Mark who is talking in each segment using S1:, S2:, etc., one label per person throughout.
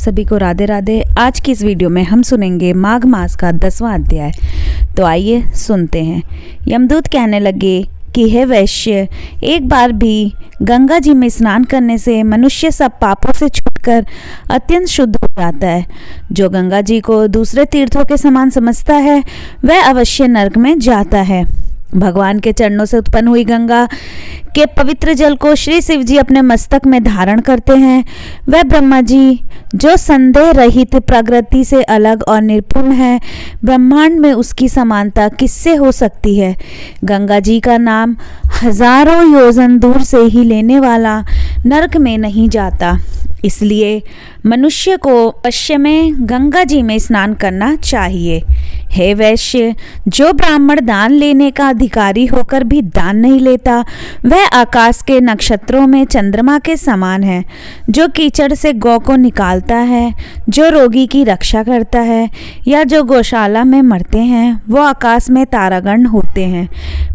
S1: सभी को राधे राधे। आज की इस वीडियो में हम सुनेंगे माघ मास का 10वां अध्याय। तो आइए सुनते हैं। यमदूत कहने लगे कि हे वैश्य, एक बार भी गंगा जी में स्नान करने से मनुष्य सब पापों से छूटकर अत्यंत शुद्ध हो जाता है। जो गंगा जी को दूसरे तीर्थों के समान समझता है वह अवश्य नरक में जाता है। भगवान के चरणों से उत्पन्न हुई गंगा के पवित्र जल को श्री शिव जी अपने मस्तक में धारण करते हैं। वह ब्रह्मा जी जो संदेह रहित प्रकृति से अलग और निर्पुण है, ब्रह्मांड में उसकी समानता किससे हो सकती है। गंगा जी का नाम हजारों योजन दूर से ही लेने वाला नरक में नहीं जाता। इसलिए मनुष्य को अवश्य में गंगा जी में स्नान करना चाहिए। हे वैश्य, जो ब्राह्मण दान लेने का अधिकारी होकर भी दान नहीं लेता वह आकाश के नक्षत्रों में चंद्रमा के समान है। जो कीचड़ से गौ को निकालता है, जो रोगी की रक्षा करता है या जो गौशाला में मरते हैं वो आकाश में तारागण होते हैं।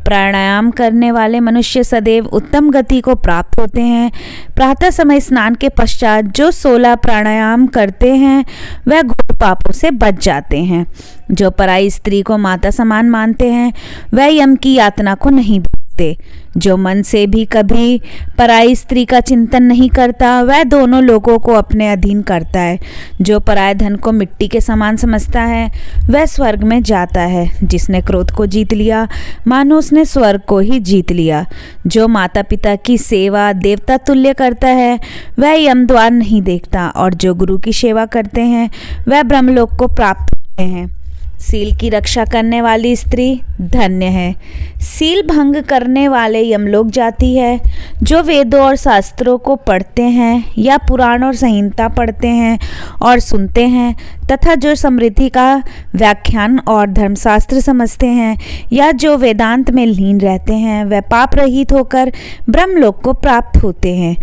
S1: प्राणायाम करने वाले मनुष्य सदैव उत्तम गति को प्राप्त होते हैं। प्रातः समय स्नान के पश्चात जो 16 प्राणायाम करते हैं वह घोर पापों से बच जाते हैं। जो पराई स्त्री को माता समान मानते हैं वह यम की यातना को नहीं भोगते। जो मन से भी कभी पराई स्त्री का चिंतन नहीं करता वह दोनों लोगों को अपने अधीन करता है। जो पराय धन को मिट्टी के समान समझता है वह स्वर्ग में जाता है। जिसने क्रोध को जीत लिया मानो उसने स्वर्ग को ही जीत लिया। जो माता पिता की सेवा देवता तुल्य करता है वह यम द्वार नहीं देखता, और जो गुरु की सेवा करते हैं वह ब्रह्मलोक को प्राप्त होते हैं। सील की रक्षा करने वाली स्त्री धन्य है। सील भंग करने वाले यमलोक जाती है। जो वेदों और शास्त्रों को पढ़ते हैं या पुराण और संहिता पढ़ते हैं और सुनते हैं तथा जो स्मृति का व्याख्यान और धर्मशास्त्र समझते हैं या जो वेदांत में लीन रहते हैं वह पाप रहित होकर ब्रह्मलोक को प्राप्त होते हैं।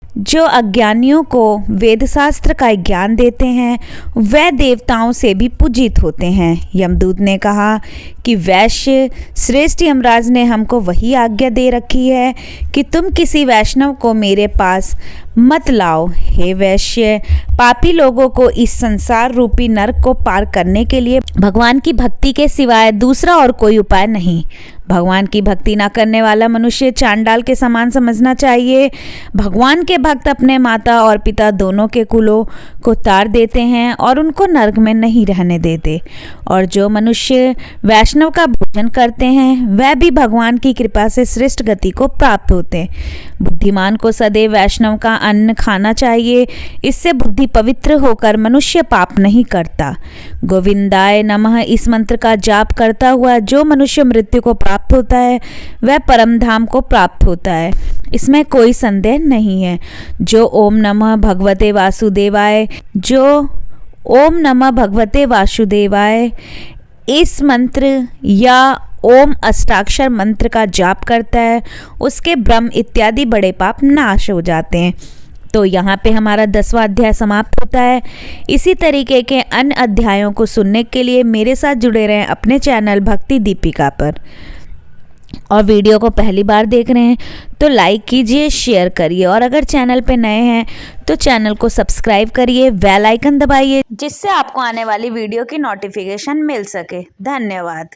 S1: जो अज्ञानियों को वेद शास्त्र का ज्ञान देते हैं वह देवताओं से भी पूजित होते हैं। यमदूत ने कहा कि वैश्य श्रेष्ठ यमराज ने हमको वही आज्ञा दे रखी है कि तुम किसी वैष्णव को मेरे पास मत लाओ। हे वैश्य, पापी लोगों को इस संसार रूपी नरक को पार करने के लिए भगवान की भक्ति के सिवाय दूसरा और कोई उपाय नहीं। भगवान की भक्ति न करने वाला मनुष्य चांडाल के समान समझना चाहिए। भगवान के भक्त अपने माता और पिता दोनों के कुलों को तार देते हैं और उनको नरक में नहीं रहने देते। और जो मनुष्य वैष्णव का भोजन करते हैं वह भी भगवान की कृपा से श्रेष्ठ गति को प्राप्त होते हैं। बुद्धिमान को सदैव वैष्णव का अन्न खाना चाहिए। इससे बुद्धि पवित्र होकर मनुष्य पाप नहीं करता। गोविंदाय नमः इस मंत्र का जाप करता हुआ जो मनुष्य मृत्यु को प्राप्त होता है वह परम धाम को प्राप्त होता है, इसमें कोई संदेह नहीं है। जो ओम नमः भगवते वासुदेवाय इस मंत्र या ओम अष्टाक्षर मंत्र का जाप करता है उसके ब्रह्म इत्यादि बड़े पाप नाश हो जाते हैं। तो यहाँ पे हमारा 10वां अध्याय समाप्त होता है। इसी तरीके के अन्य अध्यायों को सुनने के लिए मेरे साथ जुड़े रहें अपने चैनल भक्ति दीपिका पर। और वीडियो को पहली बार देख रहे हैं तो लाइक कीजिए, शेयर करिए, और अगर चैनल पे नए हैं तो चैनल को सब्सक्राइब करिए, बेल आइकन दबाइए जिससे आपको आने वाली वीडियो की नोटिफिकेशन मिल सके। धन्यवाद।